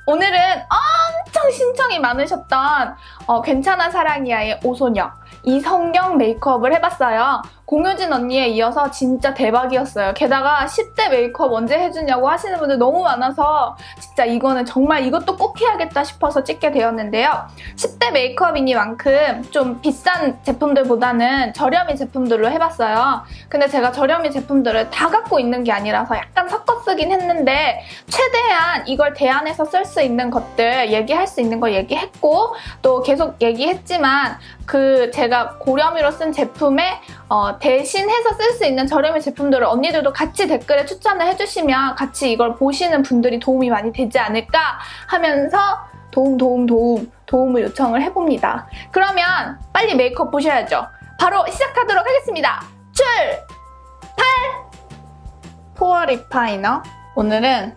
오늘은 엄청 신청이 많으셨던 괜찮아 사랑이야의 오소녀 이성경 메이크업을 해봤어요. 공효진 언니에 이어서 진짜 대박이었어요. 게다가 10대 메이크업 언제 해주냐고 하시는 분들 너무 많아서 진짜 이거는 정말 이것도 꼭 해야겠다 싶어서 찍게 되었는데요. 10대 메이크업이니만큼 좀 비싼 제품들보다는 저렴이 제품들로 해봤어요. 근데 제가 저렴이 제품들을 다 갖고 있는 게 아니라서 약간 섞어 쓰긴 했는데 최대한 이걸 대안해서 쓸 수 있는 것들 얘기할 수 있는 거 얘기했고 또 계속 얘기했지만 제가 고렴위로 쓴 제품에 대신해서 쓸 수 있는 저렴이 제품들을 언니들도 같이 댓글에 추천을 해주시면 같이 이걸 보시는 분들이 도움이 많이 되지 않을까 하면서 도움을 요청을 해봅니다. 그러면 빨리 메이크업 보셔야죠. 바로 시작하도록 하겠습니다. 출발! 포어 리파이너. 오늘은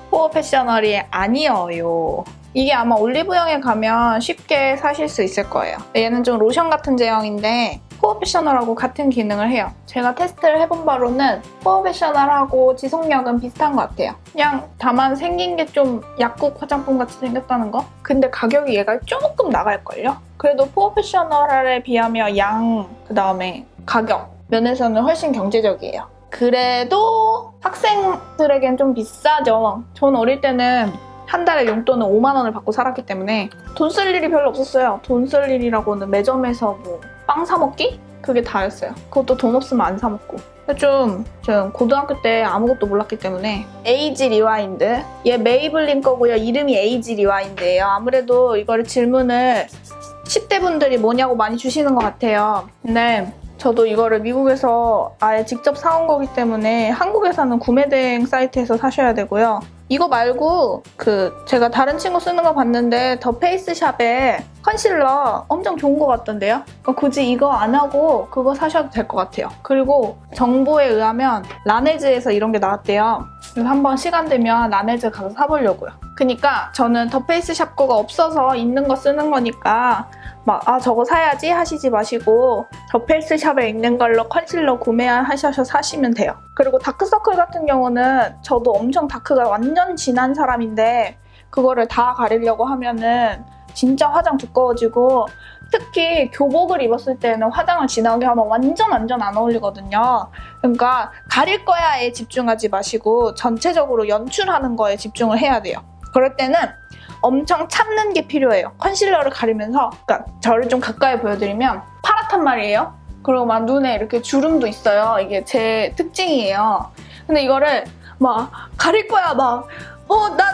포어 패셔널이 아니어요. 이게 아마 올리브영에 가면 쉽게 사실 수 있을 거예요. 얘는 좀 로션 같은 제형인데 포어 패셔널하고 같은 기능을 해요. 제가 테스트를 해본 바로는 포어 패셔널하고 지속력은 비슷한 것 같아요. 그냥 다만 생긴 게 좀 약국 화장품 같이 생겼다는 거? 근데 가격이 얘가 조금 나갈걸요? 그래도 포어 패셔널에 비하면 그다음에 가격 면에서는 훨씬 경제적이에요. 그래도 학생들에겐 좀 비싸죠. 전 어릴 때는 한 달에 용돈은 5만 원을 받고 살았기 때문에 돈 쓸 일이 별로 없었어요. 돈 쓸 일이라고는 매점에서 빵 사 먹기? 그게 다였어요. 그것도 돈 없으면 안 사 먹고. 전 고등학교 때 아무것도 몰랐기 때문에 에이지 리와인드. 얘 메이블린 거고요. 이름이 에이지 리와인드예요. 아무래도 이거를 질문을 10대 분들이 뭐냐고 많이 주시는 것 같아요. 근데 저도 이거를 미국에서 아예 직접 사온 거기 때문에 한국에서는 구매대행 사이트에서 사셔야 되고요. 이거 말고 제가 다른 친구 쓰는 거 봤는데 더 페이스샵에 컨실러 엄청 좋은 거 같던데요? 굳이 이거 안 하고 그거 사셔도 될 것 같아요. 그리고 정보에 의하면 라네즈에서 이런 게 나왔대요. 그래서 한번 시간 되면 라네즈 가서 사보려고요. 그러니까 저는 더 페이스샵 거가 없어서 있는 거 쓰는 거니까 저거 사야지 하시지 마시고 더 페이스샵에 있는 걸로 컨실러 구매하셔서 사시면 돼요. 그리고 다크서클 같은 경우는 저도 엄청 다크가 완전 진한 사람인데 그거를 다 가리려고 하면은 진짜 화장 두꺼워지고 특히 교복을 입었을 때는 화장을 진하게 하면 완전 안 어울리거든요. 그러니까 가릴 거야에 집중하지 마시고 전체적으로 연출하는 거에 집중을 해야 돼요. 그럴 때는 엄청 참는 게 필요해요. 컨실러를 가리면서 그러니까 저를 좀 가까이 보여드리면 파랗단 말이에요. 그리고 막 눈에 이렇게 주름도 있어요. 이게 제 특징이에요. 근데 이거를 가릴 거야 난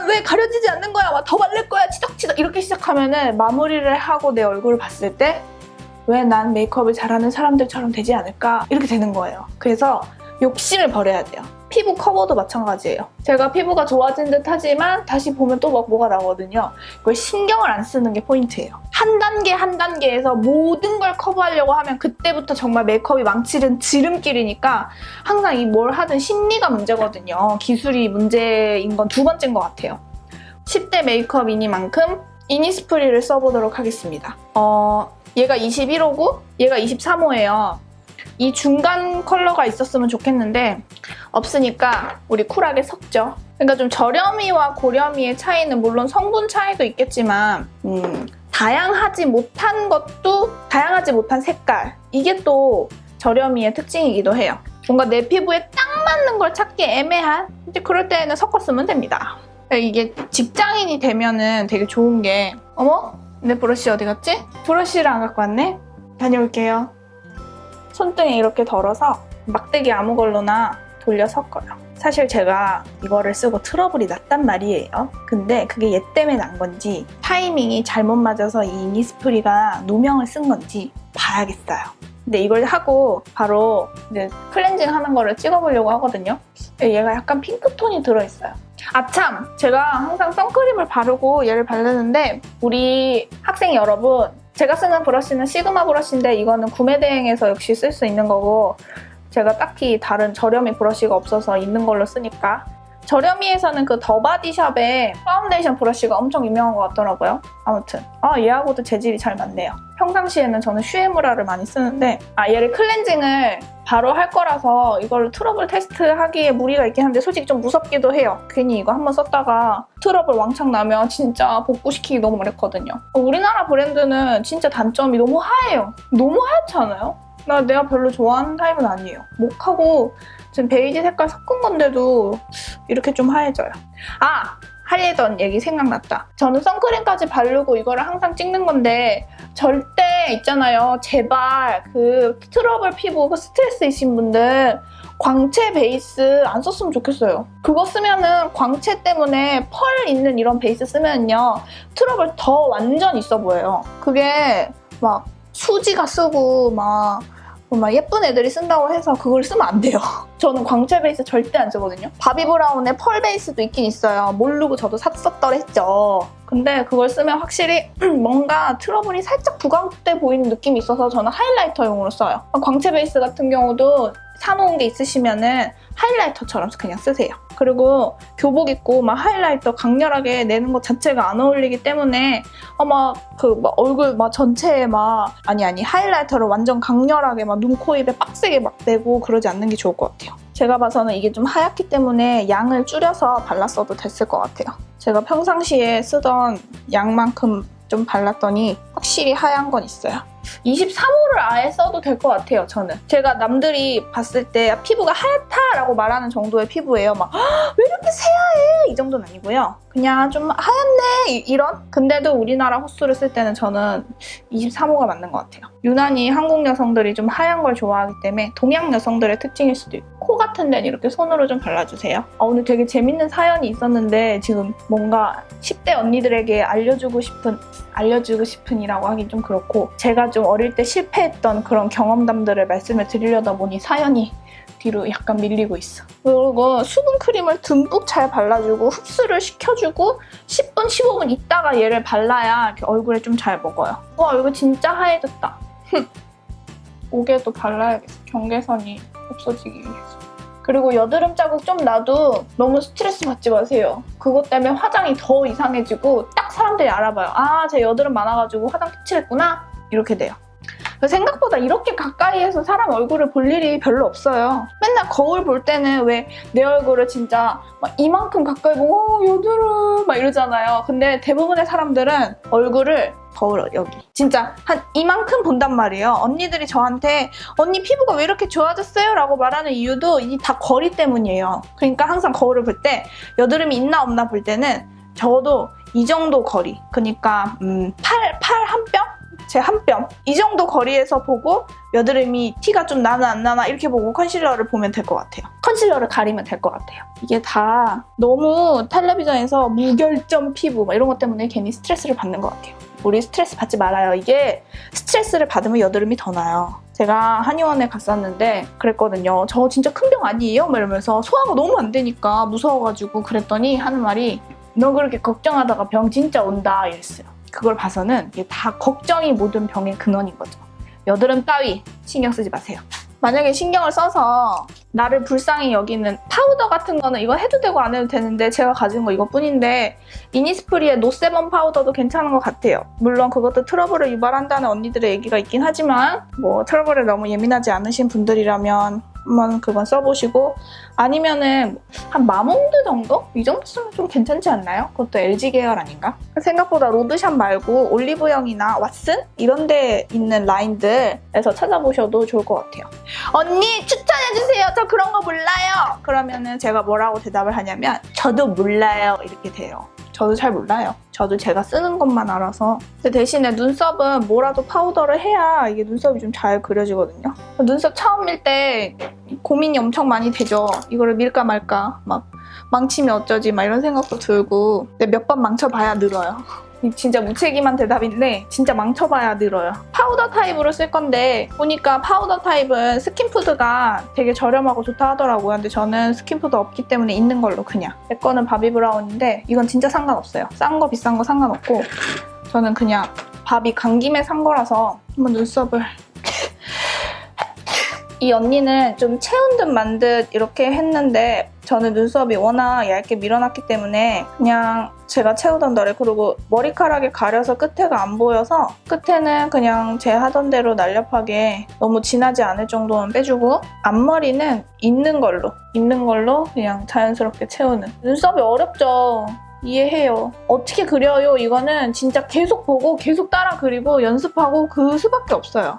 왜 가려지지 않는 거야 더 바를 거야 치덕치덕 이렇게 시작하면은 마무리를 하고 내 얼굴을 봤을 때 왜 난 메이크업을 잘하는 사람들처럼 되지 않을까 이렇게 되는 거예요. 그래서 욕심을 버려야 돼요. 피부 커버도 마찬가지예요. 제가 피부가 좋아진 듯 하지만 다시 보면 또 뭐가 나거든요. 이걸 신경을 안 쓰는 게 포인트예요. 한 단계에서 모든 걸 커버하려고 하면 그때부터 정말 메이크업이 망치는 지름길이니까 항상 뭘 하든 심리가 문제거든요. 기술이 문제인 건 두 번째인 것 같아요. 10대 메이크업이니만큼 이니스프리를 써보도록 하겠습니다. 얘가 21호고 얘가 23호예요. 이 중간 컬러가 있었으면 좋겠는데 없으니까 우리 쿨하게 섞죠. 그러니까 좀 저렴이와 고렴이의 차이는 물론 성분 차이도 있겠지만 다양하지 못한 색깔 이게 또 저렴이의 특징이기도 해요. 뭔가 내 피부에 딱 맞는 걸 찾기 애매한 이제 그럴 때는 섞었으면 됩니다. 이게 직장인이 되면은 되게 좋은 게 어머? 내 브러쉬 어디 갔지? 브러쉬를 안 갖고 왔네? 다녀올게요. 손등에 이렇게 덜어서 막대기 아무 걸로나 돌려 섞어요. 사실 제가 이거를 쓰고 트러블이 났단 말이에요. 근데 그게 얘 때문에 난 건지 타이밍이 잘못 맞아서 이 이니스프리가 누명을 쓴 건지 봐야겠어요. 근데 이걸 하고 바로 이제 클렌징 하는 거를 찍어보려고 하거든요. 얘가 약간 핑크톤이 들어있어요. 아참! 제가 항상 선크림을 바르고 얘를 바르는데 우리 학생 여러분 제가 쓰는 브러쉬는 시그마 브러쉬인데 이거는 구매 대행에서 역시 쓸 수 있는 거고 제가 딱히 다른 저렴이 브러쉬가 없어서 있는 걸로 쓰니까 저렴이에서는 그 더바디샵의 파운데이션 브러쉬가 엄청 유명한 것 같더라고요. 아무튼 얘하고도 재질이 잘 맞네요. 평상시에는 저는 슈에무라를 많이 쓰는데 얘를 클렌징을 바로 할 거라서 이걸 트러블 테스트 하기에 무리가 있긴 한데 솔직히 좀 무섭기도 해요. 괜히 이거 한번 썼다가 트러블 왕창 나면 진짜 복구시키기 너무 어렵거든요. 우리나라 브랜드는 진짜 단점이 너무 하얘요. 너무 하얗지 않아요? 내가 별로 좋아하는 타입은 아니에요. 목하고 지금 베이지 색깔 섞은 건데도 이렇게 좀 하얘져요. 하얘던 얘기 생각났다. 저는 선크림까지 바르고 이거를 항상 찍는 건데 절대 있잖아요. 제발 그 트러블 피부 그 스트레스이신 분들 광채 베이스 안 썼으면 좋겠어요. 그거 쓰면은 광채 때문에 펄 있는 이런 베이스 쓰면요. 트러블 더 완전 있어 보여요. 그게 막 수지가 쓰고 막 예쁜 애들이 쓴다고 해서 그걸 쓰면 안 돼요. 저는 광채 베이스 절대 안 쓰거든요. 바비브라운의 펄 베이스도 있긴 있어요. 모르고 저도 샀었더랬죠. 근데 그걸 쓰면 확실히 뭔가 트러블이 살짝 부각돼 보이는 느낌이 있어서 저는 하이라이터용으로 써요. 광채 베이스 같은 경우도 사놓은 게 있으시면은 하이라이터처럼 그냥 쓰세요. 그리고 교복 입고 막 하이라이터 강렬하게 내는 것 자체가 안 어울리기 때문에 얼굴 전체에 하이라이터를 완전 강렬하게 눈, 코, 입에 빡세게 내고 그러지 않는 게 좋을 것 같아요. 제가 봐서는 이게 좀 하얗기 때문에 양을 줄여서 발랐어도 됐을 것 같아요. 제가 평상시에 쓰던 양만큼 좀 발랐더니 확실히 하얀 건 있어요. 23호를 아예 써도 될 것 같아요, 저는. 제가 남들이 봤을 때 피부가 하얗다라고 말하는 정도의 피부예요. 왜 이렇게 새하얘? 이 정도는 아니고요. 그냥 좀 하얗네 이런? 근데도 우리나라 호수를 쓸 때는 저는 23호가 맞는 것 같아요. 유난히 한국 여성들이 좀 하얀 걸 좋아하기 때문에 동양 여성들의 특징일 수도 있고 코 같은 데는 이렇게 손으로 좀 발라주세요. 오늘 되게 재밌는 사연이 있었는데 지금 뭔가 10대 언니들에게 알려주고 싶은이라고 하긴 좀 그렇고 제가 좀 어릴 때 실패했던 그런 경험담들을 말씀을 드리려다 보니 사연이 뒤로 약간 밀리고 있어. 그리고 수분 크림을 듬뿍 잘 발라주고 흡수를 시켜주고 10분, 15분 있다가 얘를 발라야 이렇게 얼굴에 좀 잘 먹어요. 와, 이거 진짜 하얘졌다. 목에도 발라야겠어. 경계선이 없어지기 위해서. 그리고 여드름 자국 좀 나도 너무 스트레스 받지 마세요. 그것 때문에 화장이 더 이상해지고 딱 사람들이 알아봐요. 제 여드름 많아가지고 화장 색칠했구나? 이렇게 돼요. 생각보다 이렇게 가까이에서 사람 얼굴을 볼 일이 별로 없어요. 맨날 거울 볼 때는 왜 내 얼굴을 진짜 이만큼 가까이 보고 여드름 이러잖아요. 근데 대부분의 사람들은 얼굴을 거울 여기 진짜 한 이만큼 본단 말이에요. 언니들이 저한테 언니 피부가 왜 이렇게 좋아졌어요? 라고 말하는 이유도 이 다 거리 때문이에요. 그러니까 항상 거울을 볼 때 여드름이 있나 없나 볼 때는 적어도 이 정도 거리, 그러니까 팔 한 뼘? 제 한 뼘 이 정도 거리에서 보고 여드름이 티가 좀 나나 안 나나 이렇게 보고 컨실러를 보면 될 것 같아요. 컨실러를 가리면 될 것 같아요. 이게 다 너무 텔레비전에서 무결점 피부 이런 것 때문에 괜히 스트레스를 받는 것 같아요. 우리 스트레스 받지 말아요. 이게 스트레스를 받으면 여드름이 더 나요. 제가 한의원에 갔었는데 그랬거든요. 저 진짜 큰 병 아니에요? 이러면서 소화가 너무 안 되니까 무서워가지고 그랬더니 하는 말이 너 그렇게 걱정하다가 병 진짜 온다 이랬어요. 그걸 봐서는 이게 다 걱정이 모든 병의 근원인 거죠. 여드름 따위 신경 쓰지 마세요. 만약에 신경을 써서 나를 불쌍히 여기는 파우더 같은 거는 이거 해도 되고 안 해도 되는데 제가 가진 거 이것뿐인데 이니스프리의 노세범 파우더도 괜찮은 것 같아요. 물론 그것도 트러블을 유발한다는 언니들의 얘기가 있긴 하지만 트러블에 너무 예민하지 않으신 분들이라면 한번 그건 써보시고 아니면은 한 마몽드 정도? 이 정도 쓰면 좀 괜찮지 않나요? 그것도 LG 계열 아닌가? 생각보다 로드샵 말고 올리브영이나 왓슨? 이런 데 있는 라인들에서 찾아보셔도 좋을 것 같아요. 언니 추천해주세요. 저 그런 거 몰라요. 그러면은 제가 뭐라고 대답을 하냐면 저도 몰라요 이렇게 돼요. 저도 잘 몰라요. 저도 제가 쓰는 것만 알아서. 근데 대신에 눈썹은 뭐라도 파우더를 해야 이게 눈썹이 좀 잘 그려지거든요. 눈썹 처음일 때 고민이 엄청 많이 되죠. 이거를 밀까 말까 망치면 어쩌지 이런 생각도 들고 근데 몇 번 망쳐봐야 늘어요. 진짜 무책임한 대답인데 진짜 망쳐봐야 늘어요. 파우더 타입으로 쓸 건데 보니까 파우더 타입은 스킨푸드가 되게 저렴하고 좋다 하더라고요. 근데 저는 스킨푸드 없기 때문에 있는 걸로 그냥. 제 거는 바비브라운인데 이건 진짜 상관없어요. 싼 거 비싼 거 상관없고 저는 그냥 밥이 간 김에 산 거라서 한번 눈썹을 이 언니는 좀 채운 듯 만 듯 이렇게 했는데 저는 눈썹이 워낙 얇게 밀어놨기 때문에 그냥 제가 채우던 대로, 그리고 머리카락이 가려서 끝에가 안 보여서 끝에는 그냥 제 하던 대로 날렵하게 너무 진하지 않을 정도는 빼주고 앞머리는 있는 걸로 그냥 자연스럽게 채우는. 눈썹이 어렵죠? 이해해요. 어떻게 그려요? 이거는 진짜 계속 보고 계속 따라 그리고 연습하고 그 수밖에 없어요.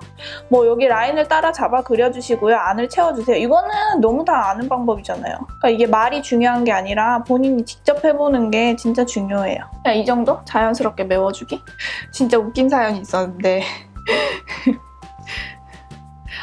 뭐 여기 라인을 따라 잡아 그려주시고요. 안을 채워주세요. 이거는 너무 다 아는 방법이잖아요. 그러니까 이게 말이 중요한 게 아니라 본인이 직접 해보는 게 진짜 중요해요. 그냥 이 정도? 자연스럽게 메워주기? 진짜 웃긴 사연이 있었는데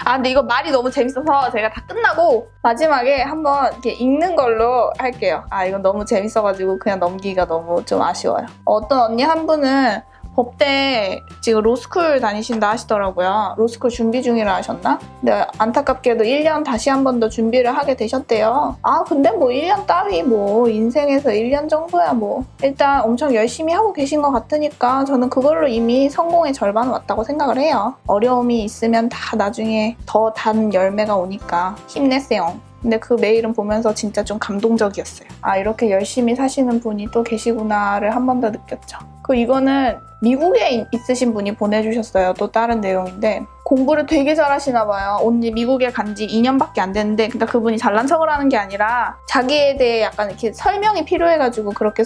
근데 이거 말이 너무 재밌어서 제가 다 끝나고 마지막에 한번 이렇게 읽는 걸로 할게요. 이건 너무 재밌어가지고 그냥 넘기기가 너무 좀 아쉬워요. 어떤 언니 한 분은 법대 지금 로스쿨 다니신다 하시더라고요. 로스쿨 준비 중이라 하셨나? 근데 안타깝게도 1년 다시 한 번 더 준비를 하게 되셨대요. 근데 뭐 1년 따위 뭐 인생에서 1년 정도야 뭐. 일단 엄청 열심히 하고 계신 것 같으니까 저는 그걸로 이미 성공의 절반은 왔다고 생각을 해요. 어려움이 있으면 다 나중에 더 단 열매가 오니까 힘내세요. 근데 그 메일은 보면서 진짜 좀 감동적이었어요. 이렇게 열심히 사시는 분이 또 계시구나를 한 번 더 느꼈죠. 이거는 미국에 있으신 분이 보내주셨어요. 또 다른 내용인데 공부를 되게 잘하시나 봐요. 언니 미국에 간 지 2년밖에 안 됐는데, 그러니까 그분이 잘난 척을 하는 게 아니라 자기에 대해 약간 이렇게 설명이 필요해가지고 그렇게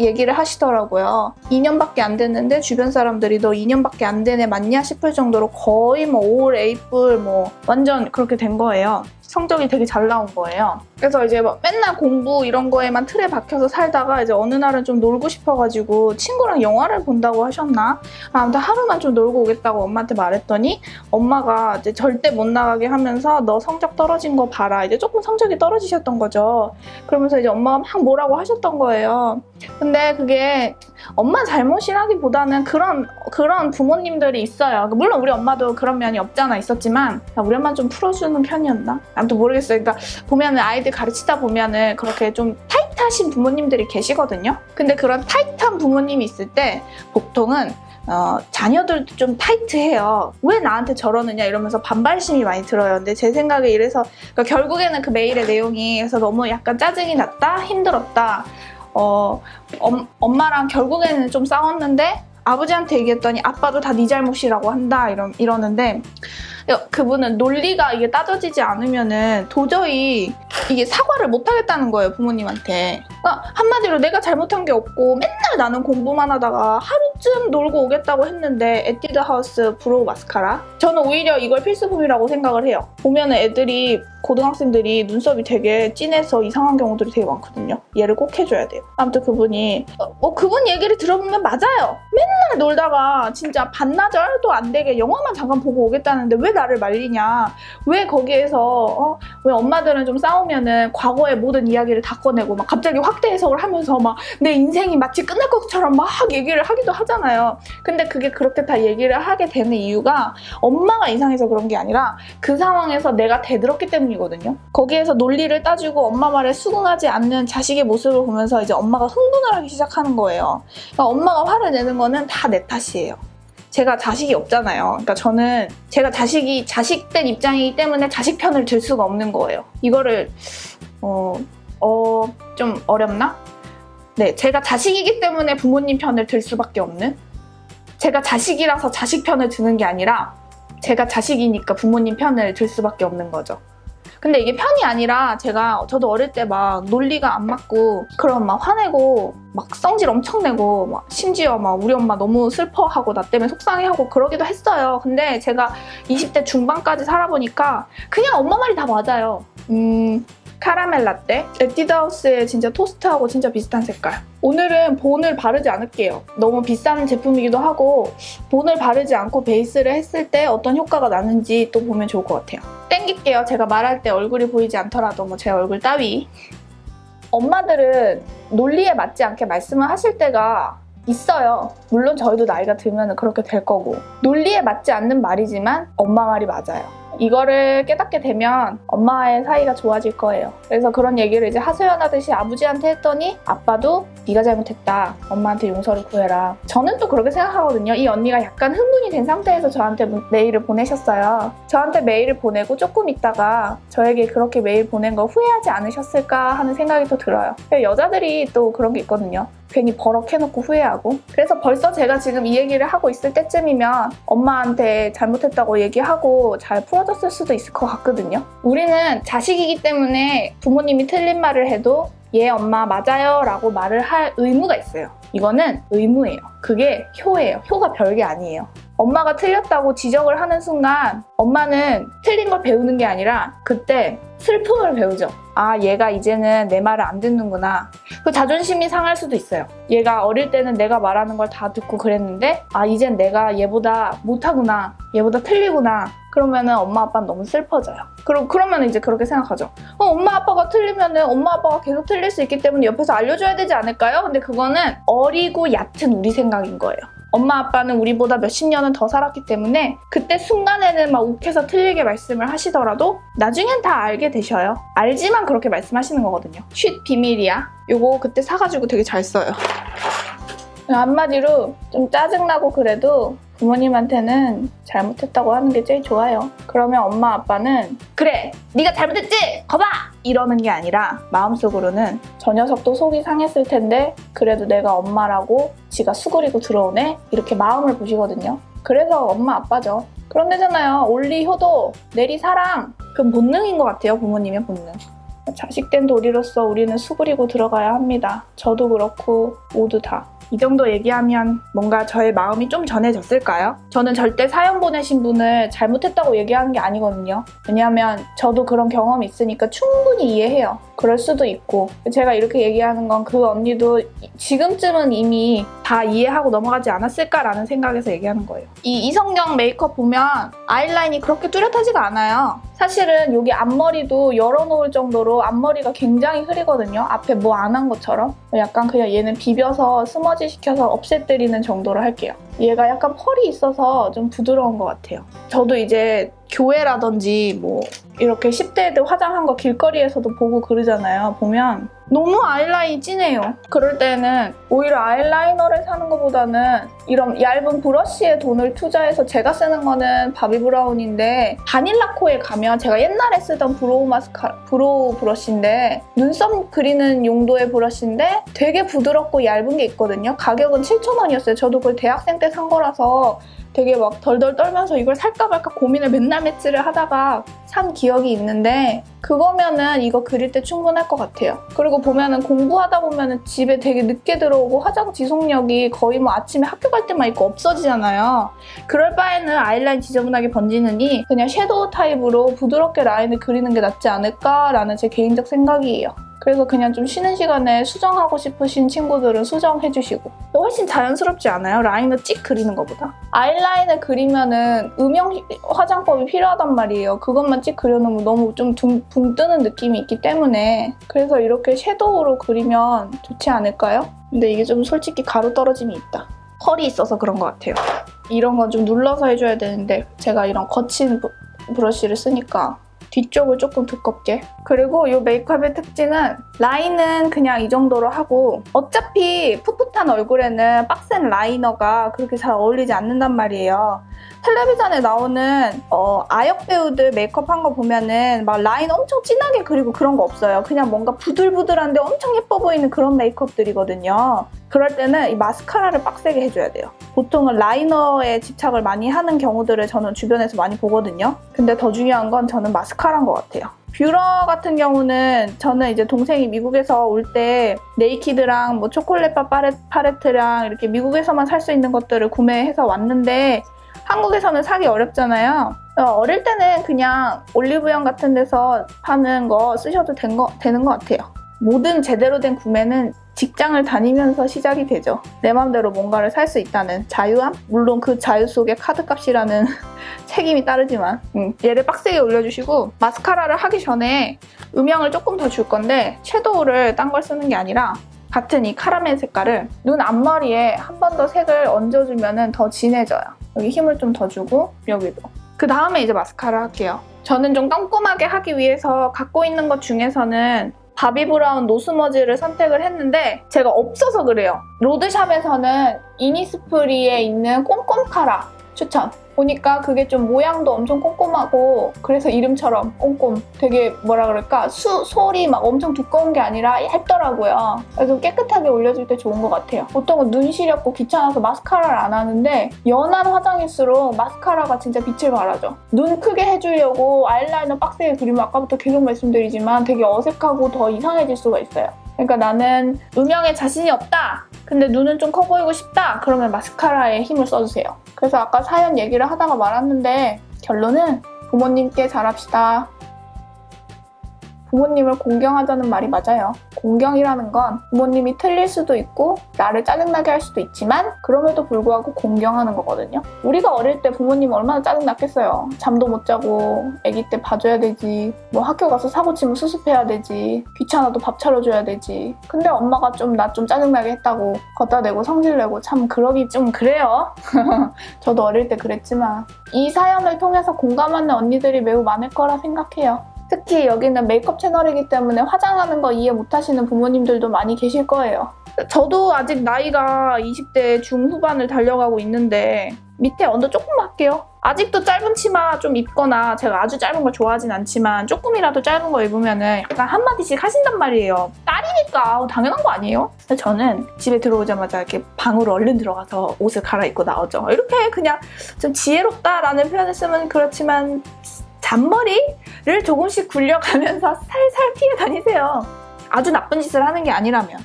얘기를 하시더라고요. 2년밖에 안 됐는데 주변 사람들이 너 2년밖에 안 되네 맞냐 싶을 정도로 거의 뭐 올, 에이플 뭐 완전 그렇게 된 거예요. 성적이 되게 잘 나온 거예요. 그래서 이제 뭐 맨날 공부 이런 거에만 틀에 박혀서 살다가 이제 어느 날은 좀 놀고 싶어가지고 친구랑 영화를 본다고 하셨나? 아무튼 하루만 좀 놀고 오겠다고 엄마한테 말했더니 엄마가 이제 절대 못 나가게 하면서 너 성적 떨어진 거 봐라. 이제 조금 성적이 떨어지셨던 거죠. 그러면서 이제 엄마가 막 뭐라고 하셨던 거예요. 근데 그게 엄마 잘못이라기보다는 그런 부모님들이 있어요. 물론 우리 엄마도 그런 면이 없잖아 있었지만 우리 엄마 좀 풀어주는 편이었나? 아무튼 모르겠어요. 그러니까 보면은 아이들 가르치다 보면은 그렇게 좀 타이트하신 부모님들이 계시거든요. 근데 그런 타이트한 부모님이 있을 때 보통은 자녀들도 좀 타이트해요. 왜 나한테 저러느냐 이러면서 반발심이 많이 들어요. 근데 제 생각에 이래서 그러니까 결국에는 그 메일의 내용이 그래서 너무 약간 짜증이 났다, 힘들었다. 엄마랑 결국에는 좀 싸웠는데 아버지한테 얘기했더니 아빠도 다 네 잘못이라고 한다 이러는데 그분은 논리가 이게 따져지지 않으면은 도저히 이게 사과를 못 하겠다는 거예요, 부모님한테. 그러니까 한마디로 내가 잘못한 게 없고 맨날 나는 공부만 하다가 하루쯤 놀고 오겠다고 했는데 에뛰드 하우스 브로우 마스카라? 저는 오히려 이걸 필수품이라고 생각을 해요. 보면은 애들이 고등학생들이 눈썹이 되게 진해서 이상한 경우들이 되게 많거든요. 얘를 꼭 해줘야 돼요. 아무튼 그분이 그분 얘기를 들어보면 맞아요. 맨날 놀다가 진짜 반나절도 안 되게 영화만 잠깐 보고 오겠다는데 왜 나를 말리냐. 왜 거기에서 왜 엄마들은 좀 싸우면은 과거의 모든 이야기를 다 꺼내고 막 갑자기 확대 해석을 하면서 막 내 인생이 마치 끝날 것처럼 막 얘기를 하기도 하잖아요. 근데 그게 그렇게 다 얘기를 하게 되는 이유가 엄마가 이상해서 그런 게 아니라 그 상황에서 내가 대들었기 때문이거든요. 거기에서 논리를 따지고 엄마 말에 수긍하지 않는 자식의 모습을 보면서 이제 엄마가 흥분을 하기 시작하는 거예요. 그러니까 엄마가 화를 내는 거는 다 내 탓이에요. 제가 자식이 없잖아요. 그러니까 저는 제가 자식된 입장이기 때문에 자식 편을 들 수가 없는 거예요. 이거를 좀 어렵나? 네, 제가 자식이기 때문에 부모님 편을 들 수밖에 없는? 제가 자식이라서 자식 편을 드는 게 아니라 제가 자식이니까 부모님 편을 들 수밖에 없는 거죠. 근데 이게 편이 아니라 저도 어릴 때 막 논리가 안 맞고 그럼 막 화내고 막 성질 엄청 내고 막 심지어 막 우리 엄마 너무 슬퍼하고 나 때문에 속상해하고 그러기도 했어요. 근데 제가 20대 중반까지 살아보니까 그냥 엄마 말이 다 맞아요. 카라멜 라떼, 에뛰드 하우스의 진짜 토스트하고 진짜 비슷한 색깔. 오늘은 본을 바르지 않을게요. 너무 비싼 제품이기도 하고 본을 바르지 않고 베이스를 했을 때 어떤 효과가 나는지 또 보면 좋을 것 같아요. 땡길게요. 제가 말할 때 얼굴이 보이지 않더라도 뭐 제 얼굴 따위. 엄마들은 논리에 맞지 않게 말씀을 하실 때가 있어요. 물론 저희도 나이가 들면 그렇게 될 거고 논리에 맞지 않는 말이지만 엄마 말이 맞아요. 이거를 깨닫게 되면 엄마와의 사이가 좋아질 거예요. 그래서 그런 얘기를 이제 하소연하듯이 아버지한테 했더니 아빠도 네가 잘못했다. 엄마한테 용서를 구해라. 저는 또 그렇게 생각하거든요. 이 언니가 약간 흥분이 된 상태에서 저한테 메일을 보내셨어요. 저한테 메일을 보내고 조금 있다가 저에게 그렇게 메일 보낸 거 후회하지 않으셨을까 하는 생각이 또 들어요. 여자들이 또 그런 게 있거든요. 괜히 버럭해놓고 후회하고. 그래서 벌써 제가 지금 이 얘기를 하고 있을 때쯤이면 엄마한테 잘못했다고 얘기하고 잘 풀어졌을 수도 있을 것 같거든요. 우리는 자식이기 때문에 부모님이 틀린 말을 해도 예 엄마 맞아요 라고 말을 할 의무가 있어요. 이거는 의무예요. 그게 효예요. 효가 별게 아니에요. 엄마가 틀렸다고 지적을 하는 순간 엄마는 틀린 걸 배우는 게 아니라 그때 슬픔을 배우죠. 아, 얘가 이제는 내 말을 안 듣는구나. 그 자존심이 상할 수도 있어요. 얘가 어릴 때는 내가 말하는 걸 다 듣고 그랬는데 아, 이젠 내가 얘보다 못하구나. 얘보다 틀리구나. 그러면은 엄마 아빠는 너무 슬퍼져요. 그러면 이제 그렇게 생각하죠. 엄마 아빠가 틀리면은 엄마 아빠가 계속 틀릴 수 있기 때문에 옆에서 알려줘야 되지 않을까요? 근데 그거는 어리고 얕은 우리 생각인 거예요. 엄마 아빠는 우리보다 몇십 년은 더 살았기 때문에 그때 순간에는 막 욱해서 틀리게 말씀을 하시더라도 나중엔 다 알게 되셔요. 알지만 그렇게 말씀하시는 거거든요. 쉿 비밀이야. 요거 그때 사가지고 되게 잘 써요. 한마디로 좀 짜증나고 그래도 부모님한테는 잘못했다고 하는 게 제일 좋아요. 그러면 엄마 아빠는 그래 네가 잘못했지? 거봐! 이러는 게 아니라 마음속으로는 저 녀석도 속이 상했을 텐데 그래도 내가 엄마라고 지가 수그리고 들어오네? 이렇게 마음을 보시거든요. 그래서 엄마 아빠죠. 그런 데잖아요. 올리 효도, 내리 사랑. 그건 본능인 것 같아요. 부모님의 본능. 자식된 도리로서 우리는 수그리고 들어가야 합니다. 저도 그렇고 모두 다. 이 정도 얘기하면 뭔가 저의 마음이 좀 전해졌을까요? 저는 절대 사연 보내신 분을 잘못했다고 얘기하는 게 아니거든요. 왜냐하면 저도 그런 경험이 있으니까 충분히 이해해요. 그럴 수도 있고 제가 이렇게 얘기하는 건 그 언니도 지금쯤은 이미 다 이해하고 넘어가지 않았을까라는 생각에서 얘기하는 거예요. 이 이성경 메이크업 보면 아이라인이 그렇게 뚜렷하지가 않아요. 사실은 여기 앞머리도 열어놓을 정도로 앞머리가 굉장히 흐리거든요. 앞에 뭐 안 한 것처럼. 약간 그냥 얘는 비벼서 스머지 시켜서 없애뜨리는 정도로 할게요. 얘가 약간 펄이 있어서 좀 부드러운 것 같아요. 저도 이제 교회라든지 뭐 이렇게 10대들 화장한 거 길거리에서도 보고 그러잖아요. 보면 너무 아이라인이 진해요. 그럴 때는 오히려 아이라이너를 사는 것보다는 이런 얇은 브러쉬에 돈을 투자해서 제가 쓰는 거는 바비브라운인데 바닐라코에 가면 제가 옛날에 쓰던 브로우 브러쉬인데 눈썹 그리는 용도의 브러쉬인데 되게 부드럽고 얇은 게 있거든요. 가격은 7,000원이었어요. 저도 그걸 대학생 때 산 거라서 되게 막 덜덜 떨면서 이걸 살까 말까 고민을 맨날 매치를 하다가 산 기억이 있는데 그거면은 이거 그릴 때 충분할 것 같아요. 그리고 보면은 공부하다 보면은 집에 되게 늦게 들어오고 화장 지속력이 거의 뭐 아침에 학교 갈 때만 있고 없어지잖아요. 그럴 바에는 아이라인 지저분하게 번지느니 그냥 섀도우 타입으로 부드럽게 라인을 그리는 게 낫지 않을까라는 제 개인적 생각이에요. 그래서 그냥 좀 쉬는 시간에 수정하고 싶으신 친구들은 수정해주시고 훨씬 자연스럽지 않아요? 라인을 찍 그리는 것보다. 아이라인을 그리면은 음영 화장법이 필요하단 말이에요. 그것만 찍 그려놓으면 너무 좀 붕 뜨는 느낌이 있기 때문에 그래서 이렇게 섀도우로 그리면 좋지 않을까요? 근데 이게 좀 솔직히 가루 떨어짐이 있다. 펄이 있어서 그런 것 같아요. 이런 건 좀 눌러서 해줘야 되는데 제가 이런 거친 브러쉬를 쓰니까 뒤쪽을 조금 두껍게. 그리고 이 메이크업의 특징은 라인은 그냥 이 정도로 하고 어차피 풋풋한 얼굴에는 빡센 라이너가 그렇게 잘 어울리지 않는단 말이에요. 텔레비전에 나오는 아역 배우들 메이크업 한 거 보면은 막 라인 엄청 진하게 그리고 그런 거 없어요. 그냥 뭔가 부들부들한데 엄청 예뻐 보이는 그런 메이크업들이거든요. 그럴 때는 이 마스카라를 빡세게 해줘야 돼요. 보통은 라이너에 집착을 많이 하는 경우들을 저는 주변에서 많이 보거든요. 근데 더 중요한 건 저는 마스카라인 것 같아요. 뷰러 같은 경우는 저는 이제 동생이 미국에서 올 때 네이키드랑 뭐 초콜릿바 팔레트랑 이렇게 미국에서만 살 수 있는 것들을 구매해서 왔는데 한국에서는 사기 어렵잖아요. 어릴 때는 그냥 올리브영 같은 데서 파는 거 쓰셔도 되는 것 같아요. 모든 제대로 된 구매는 직장을 다니면서 시작이 되죠. 내 맘대로 뭔가를 살 수 있다는 자유함? 물론 그 자유 속에 카드값이라는 책임이 따르지만 얘를 빡세게 올려주시고 마스카라를 하기 전에 음영을 조금 더 줄 건데 섀도우를 딴 걸 쓰는 게 아니라 같은 이 카라멜 색깔을 눈 앞머리에 한 번 더 색을 얹어주면 더 진해져요. 여기 힘을 좀 더 주고 여기도. 그 다음에 이제 마스카라 할게요. 저는 좀 꼼꼼하게 하기 위해서 갖고 있는 것 중에서는 바비 브라운 노스머지를 선택을 했는데 제가 없어서 그래요. 로드샵에서는 이니스프리에 있는 꼼꼼 카라 추천. 보니까 그게 좀 모양도 엄청 꼼꼼하고 그래서 이름처럼 꼼꼼. 되게 뭐라 그럴까 솔이 막 엄청 두꺼운 게 아니라 얇더라고요. 그래서 깨끗하게 올려줄 때 좋은 것 같아요. 보통은 눈 시렵고 귀찮아서 마스카라를 안 하는데 연한 화장일수록 마스카라가 진짜 빛을 발하죠. 눈 크게 해주려고 아이라이너 빡세게 그리면 아까부터 계속 말씀드리지만 되게 어색하고 더 이상해질 수가 있어요. 그러니까 나는 음영에 자신이 없다. 근데 눈은 좀 커 보이고 싶다. 그러면 마스카라에 힘을 써주세요. 그래서 아까 사연 얘기를 하다가 말았는데 결론은 부모님께 잘합시다. 부모님을 공경하자는 말이 맞아요. 공경이라는 건 부모님이 틀릴 수도 있고 나를 짜증나게 할 수도 있지만 그럼에도 불구하고 공경하는 거거든요. 우리가 어릴 때 부모님 얼마나 짜증났겠어요. 잠도 못 자고 아기 때 봐줘야 되지. 뭐 학교 가서 사고 치면 수습해야 되지. 귀찮아도 밥 차려줘야 되지. 근데 엄마가 나 좀 짜증나게 했다고 걷다 대고 성질내고 참 그러기 좀 그래요. 저도 어릴 때 그랬지만 이 사연을 통해서 공감하는 언니들이 매우 많을 거라 생각해요. 특히 여기는 메이크업 채널이기 때문에 화장하는 거 이해 못하시는 부모님들도 많이 계실 거예요. 저도 아직 나이가 20대 중후반을 달려가고 있는데 밑에 언더 조금만 할게요. 아직도 짧은 치마 좀 입거나 제가 아주 짧은 걸 좋아하진 않지만 조금이라도 짧은 거 입으면은 약간 한마디씩 하신단 말이에요. 딸이니까 당연한 거 아니에요? 근데 저는 집에 들어오자마자 이렇게 방으로 얼른 들어가서 옷을 갈아입고 나오죠. 이렇게 그냥 좀 지혜롭다라는 표현을 쓰면 그렇지만 잔머리를 조금씩 굴려가면서 살살 피해 다니세요. 아주 나쁜 짓을 하는 게 아니라면.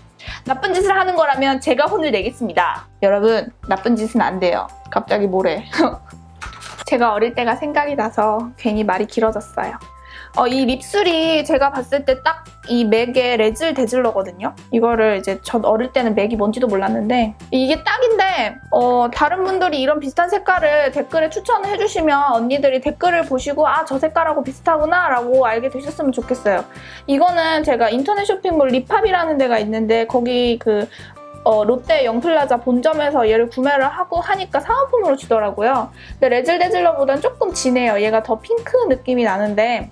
나쁜 짓을 하는 거라면 제가 혼을 내겠습니다. 여러분, 나쁜 짓은 안 돼요. 갑자기 뭐래. 제가 어릴 때가 생각이 나서 괜히 말이 길어졌어요. 이 립술이 제가 봤을 때 딱 이 맥의 레즐 데즐러거든요. 이거를 이제 전 어릴 때는 맥이 뭔지도 몰랐는데 이게 딱인데 다른 분들이 이런 비슷한 색깔을 댓글에 추천을 해주시면 언니들이 댓글을 보시고 아, 저 색깔하고 비슷하구나 라고 알게 되셨으면 좋겠어요. 이거는 제가 인터넷 쇼핑몰 립합이라는 데가 있는데 거기 롯데 영플라자 본점에서 얘를 구매를 하고 하니까 사은품으로 주더라고요. 근데 레즐 데즐러보다는 조금 진해요. 얘가 더 핑크 느낌이 나는데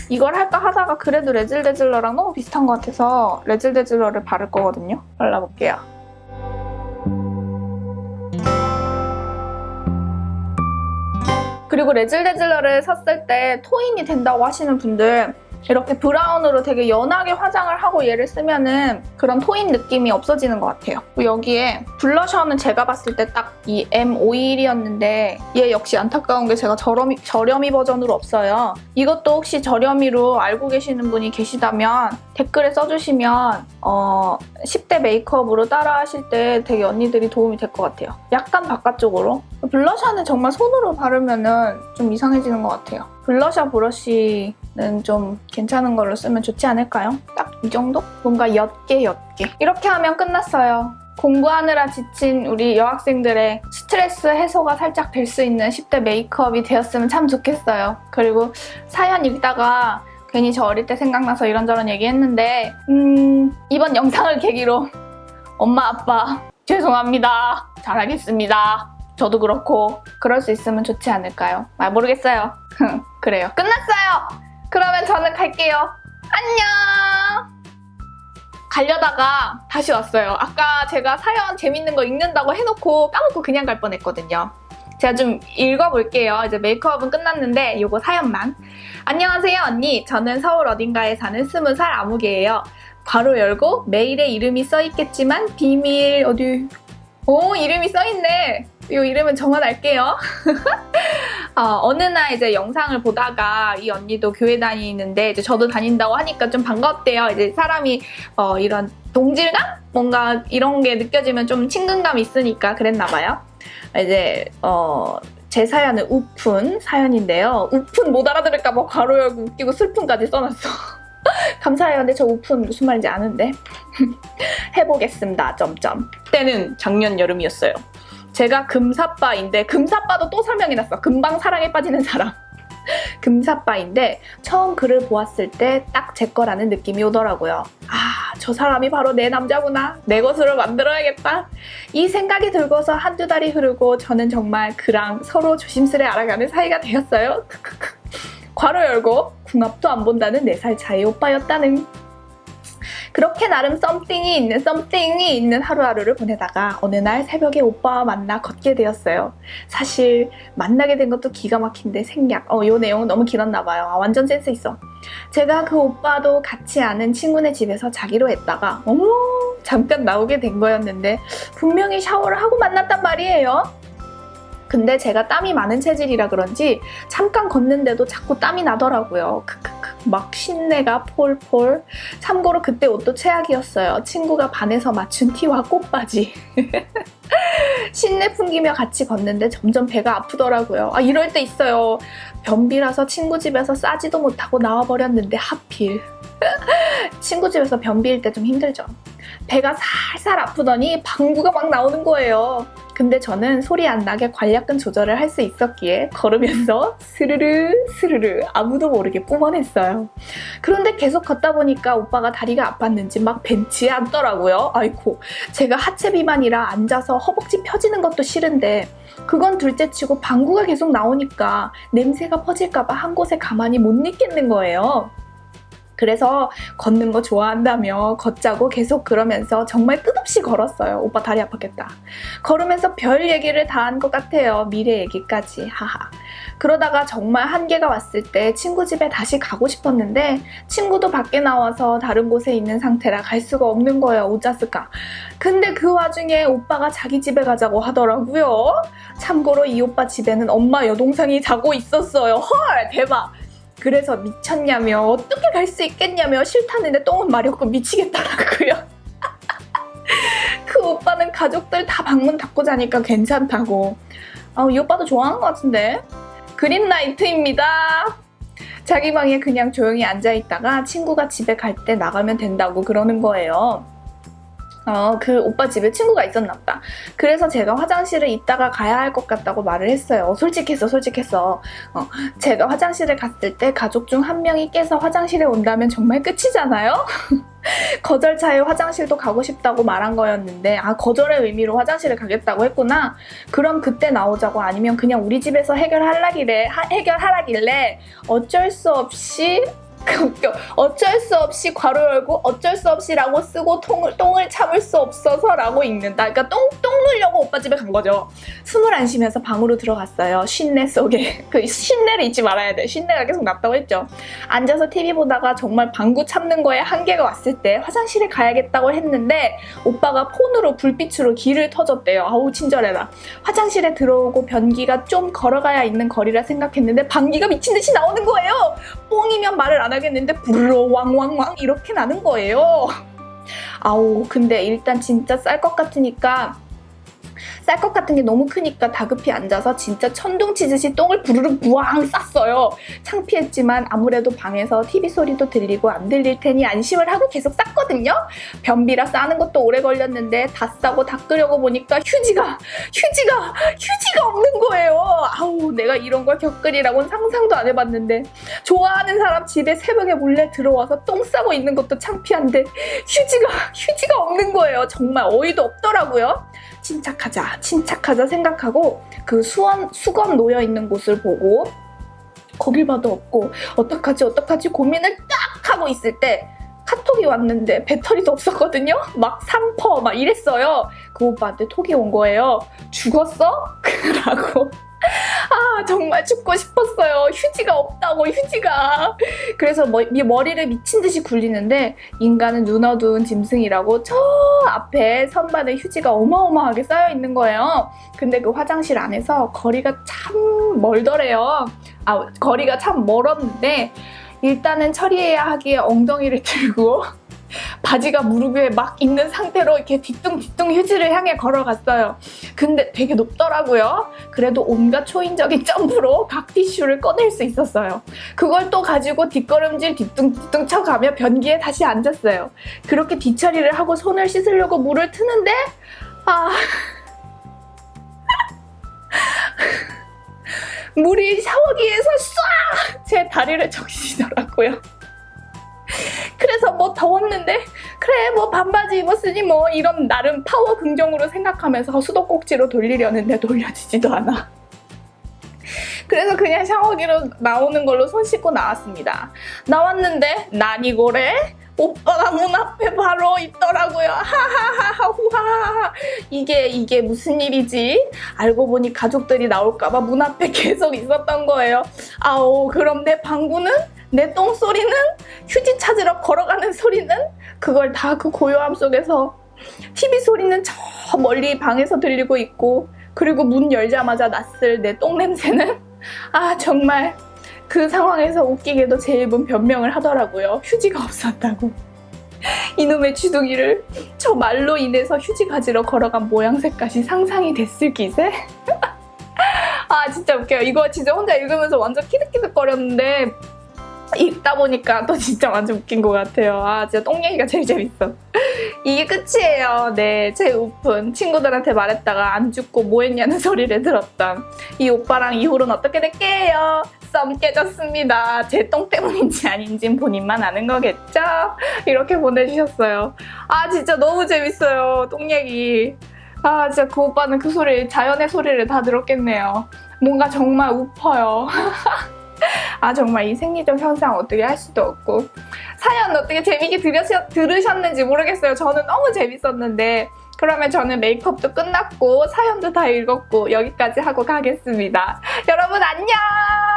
이걸 할까 하다가 그래도 레즐 데즐러랑 너무 비슷한 것 같아서 레즐 데즐러를 바를 거거든요. 발라볼게요. 그리고 레즐 데즐러를 샀을 때 토인이 된다고 하시는 분들 이렇게 브라운으로 되게 연하게 화장을 하고 얘를 쓰면은 그런 토인 느낌이 없어지는 것 같아요. 여기에 블러셔는 제가 봤을 때 딱 이 M51이었는데 얘 역시 안타까운 게 제가 저렴이 버전으로 없어요. 이것도 혹시 저렴이로 알고 계시는 분이 계시다면 댓글에 써주시면 10대 메이크업으로 따라 하실 때 되게 언니들이 도움이 될 것 같아요. 약간 바깥쪽으로. 블러셔는 정말 손으로 바르면은 좀 이상해지는 것 같아요. 블러셔 브러쉬는 좀 괜찮은 걸로 쓰면 좋지 않을까요? 딱 이 정도? 뭔가 옅게. 이렇게 하면 끝났어요. 공부하느라 지친 우리 여학생들의 스트레스 해소가 살짝 될 수 있는 10대 메이크업이 되었으면 참 좋겠어요. 그리고 사연 읽다가 괜히 저 어릴 때 생각나서 이런저런 얘기했는데 이번 영상을 계기로 엄마 아빠 죄송합니다. 잘하겠습니다. 저도 그렇고 그럴 수 있으면 좋지 않을까요? 모르겠어요. 그래요. 끝났어요. 그러면 저는 갈게요. 안녕. 가려다가 다시 왔어요. 아까 제가 사연 재밌는 거 읽는다고 해놓고 까먹고 그냥 갈 뻔했거든요. 제가 좀 읽어볼게요. 이제 메이크업은 끝났는데 요거 사연만. 안녕하세요 언니. 저는 서울 어딘가에 사는 20살 아무개예요. 괄호 열고 메일에 이름이 써있겠지만 비밀 어디... 오, 이름이 써있네. 이 이름은 저만 알게요. 어느 날 이제 영상을 보다가 이 언니도 교회 다니는데 이제 저도 다닌다고 하니까 좀 반갑대요. 이제 사람이 이런 동질감? 뭔가 이런 게 느껴지면 좀 친근감이 있으니까 그랬나 봐요. 이제 제 사연은 우픈 사연인데요. 우픈 못 알아들을까 봐 괄호 열고 웃기고 슬픈까지 써놨어. 감사해요. 근데 저 우픈 무슨 말인지 아는데. 해보겠습니다. 점점. 때는 작년 여름이었어요. 제가 금사빠인데 금사빠도 또 설명해놨어. 금방 사랑에 빠지는 사람. 금사빠인데 처음 글을 보았을 때 딱 제 거라는 느낌이 오더라고요. 아, 저 사람이 바로 내 남자구나. 내 것으로 만들어야겠다. 이 생각이 들고서 한두 달이 흐르고 저는 정말 그랑 서로 조심스레 알아가는 사이가 되었어요. 괄호 열고 궁합도 안 본다는 4살 차이 오빠였다는. 그렇게 나름 썸띵이 있는 하루하루를 보내다가 어느 날 새벽에 오빠와 만나 걷게 되었어요. 사실 만나게 된 것도 기가 막힌데 생략. 요 내용은 너무 길었나 봐요. 완전 센스 있어. 제가 그 오빠도 같이 아는 친구네 집에서 자기로 했다가 잠깐 나오게 된 거였는데 분명히 샤워를 하고 만났단 말이에요. 근데 제가 땀이 많은 체질이라 그런지 잠깐 걷는데도 자꾸 땀이 나더라고요. 막 신내가 폴폴. 참고로 그때 옷도 최악이었어요. 친구가 반에서 맞춘 티와 꽃바지. 신내 풍기며 같이 걷는데 점점 배가 아프더라고요. 이럴 때 있어요. 변비라서 친구 집에서 싸지도 못하고 나와버렸는데 하필. 친구 집에서 변비일 때 좀 힘들죠. 배가 살살 아프더니 방구가 막 나오는 거예요. 근데 저는 소리 안 나게 관략근 조절을 할 수 있었기에 걸으면서 스르르 아무도 모르게 뿜어냈어요. 그런데 계속 걷다 보니까 오빠가 다리가 아팠는지 막 벤치에 앉더라고요. 아이고, 제가 하체 비만이라 앉아서 허벅지 펴지는 것도 싫은데 그건 둘째치고 방구가 계속 나오니까 냄새가 퍼질까봐 한 곳에 가만히 못 있겠는 거예요. 그래서 걷는 거 좋아한다며 걷자고 계속 그러면서 정말 끝없이 걸었어요. 오빠 다리 아팠겠다. 걸으면서 별 얘기를 다 한 것 같아요. 미래 얘기까지. 하하. 그러다가 정말 한계가 왔을 때 친구 집에 다시 가고 싶었는데 친구도 밖에 나와서 다른 곳에 있는 상태라 갈 수가 없는 거예요. 오짜스까. 근데 그 와중에 오빠가 자기 집에 가자고 하더라고요. 참고로 이 오빠 집에는 엄마 여동생이 자고 있었어요. 헐, 대박. 그래서 미쳤냐며 어떻게 갈 수 있겠냐며 싫다는데 똥은 마렵고 미치겠다라고요. 그 오빠는 가족들 다 방문 닫고 자니까 괜찮다고. 이 오빠도 좋아하는 것 같은데. 그린라이트입니다. 자기 방에 그냥 조용히 앉아있다가 친구가 집에 갈 때 나가면 된다고 그러는 거예요. 그 오빠 집에 친구가 있었나 보다. 그래서 제가 화장실에 있다가 가야 할 것 같다고 말을 했어요. 솔직했어. 제가 화장실에 갔을 때 가족 중 한 명이 깨서 화장실에 온다면 정말 끝이잖아요? 거절차에 화장실도 가고 싶다고 말한 거였는데 거절의 의미로 화장실에 가겠다고 했구나. 그럼 그때 나오자고 아니면 그냥 우리 집에서 해결하라길래 어쩔 수 없이 괄호 열고 어쩔 수 없이라고 쓰고 똥을 참을 수 없어서 라고 읽는다. 그러니까 똥 누려고 오빠 집에 간 거죠. 숨을 안 쉬면서 방으로 들어갔어요. 쉰내 속에. 그 쉰내를 잊지 말아야 돼. 쉰내가 계속 났다고 했죠. 앉아서 TV 보다가 정말 방구 참는 거에 한계가 왔을 때 화장실에 가야겠다고 했는데 오빠가 폰으로 불빛으로 길을 터줬대요. 아우 친절해라. 화장실에 들어오고 변기가 좀 걸어가야 있는 거리라 생각했는데 방귀가 미친 듯이 나오는 거예요. 뽕이면 말을 안 하겠는데 부르르 왕왕왕 이렇게 나는 거예요. 근데 일단 진짜 쌀 것 같은 게 너무 크니까 다급히 앉아서 진짜 천둥 치듯이 똥을 부르르 부왕 쌌어요. 창피했지만 아무래도 방에서 TV 소리도 들리고 안 들릴 테니 안심을 하고 계속 쌌거든요. 변비라 싸는 것도 오래 걸렸는데 다 싸고 닦으려고 보니까 휴지가 없는 거예요. 내가 이런 걸 겪으리라고는 상상도 안 해봤는데 좋아하는 사람 집에 새벽에 몰래 들어와서 똥 싸고 있는 것도 창피한데 휴지가 없는 거예요. 정말 어이도 없더라고요. 침착하자 생각하고 그 수건 놓여있는 곳을 보고 거길 봐도 없고 어떡하지 고민을 딱 하고 있을 때 카톡이 왔는데 배터리도 없었거든요. 막 3% 막 이랬어요. 그 오빠한테 톡이 온 거예요. 죽었어? 라고. 정말 죽고 싶었어요. 휴지가 없다고. 그래서 머리를 미친 듯이 굴리는데 인간은 눈 어두운 짐승이라고 저 앞에 선반에 휴지가 어마어마하게 쌓여 있는 거예요. 근데 그 화장실 안에서 거리가 참 멀더래요. 거리가 참 멀었는데 일단은 처리해야 하기에 엉덩이를 들고 바지가 무릎 위에 막 있는 상태로 이렇게 뒤뚱뒤뚱 휴지를 향해 걸어갔어요. 근데 되게 높더라고요. 그래도 온갖 초인적인 점프로 각 티슈를 꺼낼 수 있었어요. 그걸 또 가지고 뒷걸음질 뒤뚱뒤뚱 쳐가며 변기에 다시 앉았어요. 그렇게 뒤처리를 하고 손을 씻으려고 물을 트는데 물이 샤워기에서 쏴! 제 다리를 적시더라고요. 그래서 더웠는데 그래 뭐 반바지 입었으니 뭐 이런 나름 파워 긍정으로 생각하면서 수도꼭지로 돌리려는데 돌려지지도 않아. 그래서 그냥 샤워기로 나오는 걸로 손 씻고 나왔습니다. 나왔는데 난 이거래? 오빠가 문 앞에 바로 있더라고요. 하하하하 후하하. 이게 무슨 일이지? 알고 보니 가족들이 나올까봐 문 앞에 계속 있었던 거예요. 아오, 그럼 내 방구는? 내 똥소리는? 휴지 찾으러 걸어가는 소리는? 그걸 다 그 고요함 속에서 TV 소리는 저 멀리 방에서 들리고 있고, 그리고 문 열자마자 났을 내 똥냄새는? 아, 정말 그 상황에서 웃기게도 제 입은 변명을 하더라고요. 휴지가 없었다고. 이놈의 주둥이를 저 말로 인해서 휴지 가지러 걸어간 모양새까지 상상이 됐을 기세? 아, 진짜 웃겨요. 이거 진짜 혼자 읽으면서 완전 키득키득거렸는데 읽다 보니까 또 진짜 완전 웃긴 것 같아요. 아, 진짜 똥 얘기가 제일 재밌어. 이게 끝이에요. 네, 제 우픈. 친구들한테 말했다가 안 죽고 뭐 했냐는 소리를 들었던 이 오빠랑 이후로는 어떻게 될게요? 썸 깨졌습니다. 제 똥 때문인지 아닌진 본인만 아는 거겠죠? 이렇게 보내주셨어요. 아, 진짜 너무 재밌어요. 똥 얘기. 아, 진짜 그 오빠는 그 소리, 자연의 소리를 다 들었겠네요. 뭔가 정말 우퍼요. 아, 정말 이 생리적 현상 어떻게 할 수도 없고. 사연 어떻게 재밌게 들으셨는지 모르겠어요. 저는 너무 재밌었는데. 그러면 저는 메이크업도 끝났고 사연도 다 읽었고 여기까지 하고 가겠습니다. 여러분 안녕!